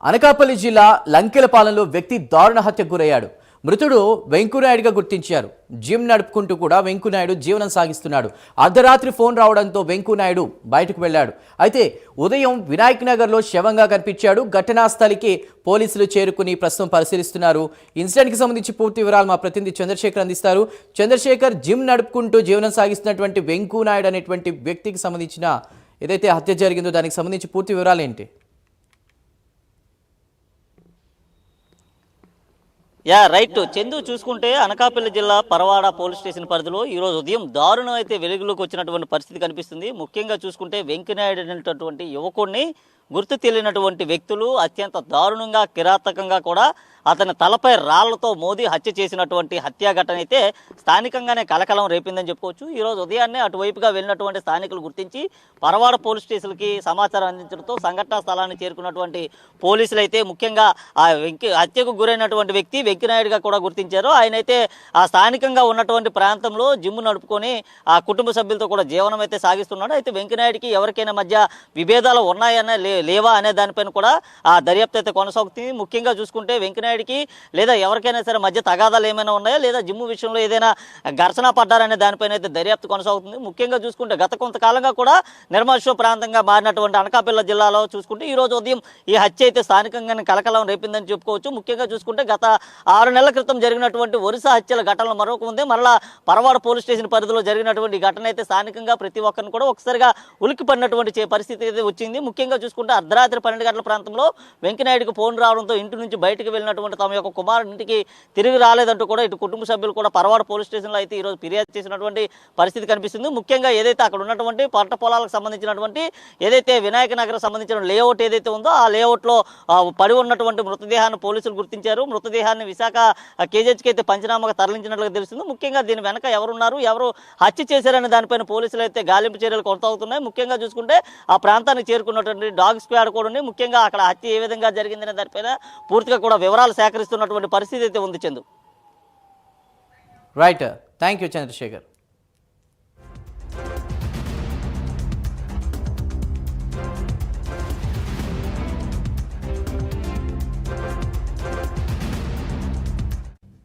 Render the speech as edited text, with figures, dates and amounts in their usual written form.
అనకాపల్లి జిల్లా లంకెలపాలెంలో వ్యక్తి దారుణ హత్యకు గురయ్యాడు. మృతుడు వెంకునాయుడుగా గుర్తించారు. జిమ్ నడుపుకుంటూ కూడా వెంకునాయుడు జీవనం సాగిస్తున్నాడు. అర్ధరాత్రి ఫోన్ రావడంతో వెంకునాయుడు బయటకు వెళ్లాడు. అయితే ఉదయం వినాయక్ నగర్లో శవంగా కనిపించాడు. ఘటనా స్థలికి పోలీసులు చేరుకుని ప్రస్తుతం పరిశీలిస్తున్నారు. ఇన్సిడెంట్కి సంబంధించి పూర్తి వివరాలు మా ప్రతినిధి చంద్రశేఖర్ అందిస్తారు. చంద్రశేఖర్, జిమ్ నడుపుకుంటూ జీవనం సాగిస్తున్నటువంటి వెంకునాయుడు అనేటువంటి వ్యక్తికి సంబంధించిన ఏదైతే హత్య జరిగిందో దానికి సంబంధించి పూర్తి వివరాలు ఏంటి? రైట్ చందు, చూసుకుంటే అనకాపల్లి జిల్లా పరవాడ పోలీస్ స్టేషన్ పరిధిలో ఈరోజు ఉదయం దారుణం అయితే వెలుగులోకి వచ్చినటువంటి పరిస్థితి కనిపిస్తుంది. ముఖ్యంగా చూసుకుంటే వెంకనాయుడు అనేటటువంటి యువకుడిని గుర్తు తెలియనటువంటి వ్యక్తులు అత్యంత దారుణంగా కిరాతకంగా కూడా అతని తలపై రాళ్లతో మోదీ హత్య చేసినటువంటి హత్యా ఘటన అయితే స్థానికంగానే కలకలం రేపిందని చెప్పుకోవచ్చు. ఈరోజు ఉదయాన్నే అటువైపుగా వెళ్ళినటువంటి స్థానికులు గుర్తించి పరవాడ పోలీస్ స్టేషన్కి సమాచారం అందించడంతో సంఘటనా స్థలాన్ని చేరుకున్నటువంటి పోలీసులు అయితే ముఖ్యంగా ఆ హత్యకు గురైనటువంటి వ్యక్తి వెంకనాయుడుగా కూడా గుర్తించారు. ఆయన అయితే ఆ స్థానికంగా ఉన్నటువంటి ప్రాంతంలో జిమ్ నడుపుకొని ఆ కుటుంబ సభ్యులతో కూడా జీవనం అయితే సాగిస్తున్నాడు. అయితే వెంకనాయుడికి ఎవరికైనా మధ్య విభేదాలు ఉన్నాయన్నా లేవా అనే దానిపైన కూడా ఆ దర్యాప్తు అయితే కొనసాగుతుంది. ముఖ్యంగా చూసుకుంటే వెంకనాయుడికి లేదా ఎవరికైనా సరే మధ్య తగాదాలు ఏమైనా ఉన్నాయా లేదా జిమ్ము విషయంలో ఏదైనా ఘర్షణ పడ్డారనే దానిపైన అయితే దర్యాప్తు కొనసాగుతుంది. ముఖ్యంగా చూసుకుంటే గత కొంతకాలంగా కూడా నిర్మానుష్య ప్రాంతంగా మారినటువంటి అనకాపల్లి జిల్లాలో చూసుకుంటే ఈ రోజు ఉదయం ఈ హత్య అయితే స్థానికంగానే కలకలం రేపిందని చెప్పుకోవచ్చు. ముఖ్యంగా చూసుకుంటే గత 6 నెలల క్రితం జరిగినటువంటి వరుస హత్యల ఘటనలు మరొక ముందే మరలా పరవాడ పోలీస్ స్టేషన్ పరిధిలో జరిగినటువంటి ఘటన అయితే స్థానికంగా ప్రతి ఒక్కరిని కూడా ఒకసారిగా ఉలిక్కి పడినటువంటి పరిస్థితి అయితే వచ్చింది. ముఖ్యంగా చూసుకుంటే అర్ధరాత్రి 12 గంటల ప్రాంతంలో వెంకనాయుడికి ఫోన్ రావడంతో ఇంటి నుంచి బయటకు వెళ్ళినటువంటి తమ యొక్క కుమారుడి ఇంటికి తిరిగి రాలేదంటూ కూడా ఇటు కుటుంబ సభ్యులు కూడా పరవాడ పోలీస్ స్టేషన్లో అయితే ఈరోజు ఫిర్యాదు చేసినటువంటి పరిస్థితి కనిపిస్తుంది. ముఖ్యంగా ఏదైతే అక్కడ ఉన్నటువంటి పంట పొలాలకు సంబంధించినటువంటి ఏదైతే వినాయక నగర్ సంబంధించిన లేఅవుట్ ఏదైతే ఉందో ఆ లేఅవుట్లో పడి ఉన్నటువంటి మృతదేహాన్ని పోలీసులు గుర్తించారు. మృతదేహాన్ని విశాఖ కేజీహెచ్కి అయితే పంచనామాగా తరలించినట్లుగా తెలుస్తుంది. ముఖ్యంగా దీని వెనక ఎవరున్నారు, ఎవరు హత్య చేశారనే దానిపైన పోలీసులు అయితే గాలింపు చర్యలు కొనసాగుతున్నాయి. ముఖ్యంగా చూసుకుంటే ఆ ప్రాంతానికి చేరుకున్నటువంటి డాగ్ స్క్వాడ్ కూడా ఉంది. ముఖ్యంగా అక్కడ హత్య ఏ విధంగా జరిగిందనే దానిపైన పూర్తిగా కూడా వివరాలు సేకరిస్తున్నటువంటి పరిస్థితి అయితే ఉంది. Chandu, right, thank you Chandrasekhar.